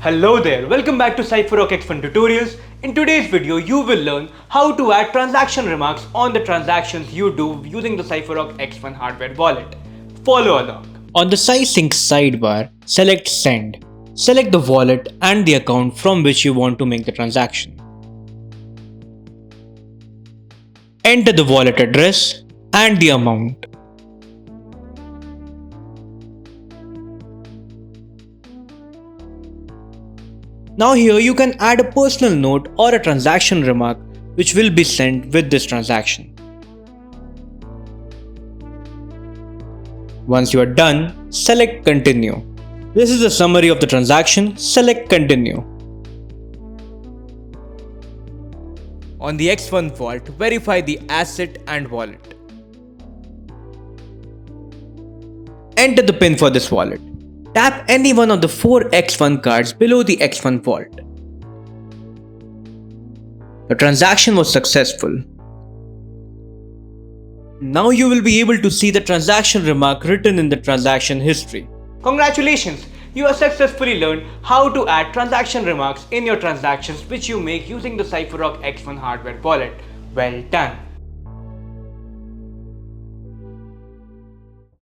Hello there, welcome back to Cypherock X1 tutorials. In today's video, you will learn how to add transaction remarks on the transactions you do using the Cypherock X1 hardware wallet. Follow along. On the cySync sidebar, select Send. Select the wallet and the account from which you want to make the transaction. Enter the wallet address and the amount. Now here you can add a personal note or a transaction remark which will be sent with this transaction. Once you are done, select Continue. This is a summary of the transaction. Select Continue. On the X1 vault, verify the asset and wallet. Enter the PIN for this wallet. Tap any one of the 4 X1 cards below the X1 vault. The transaction was successful. Now you will be able to see the transaction remark written in the transaction history. Congratulations! You have successfully learned how to add transaction remarks in your transactions which you make using the Cypherock X1 hardware wallet. Well done!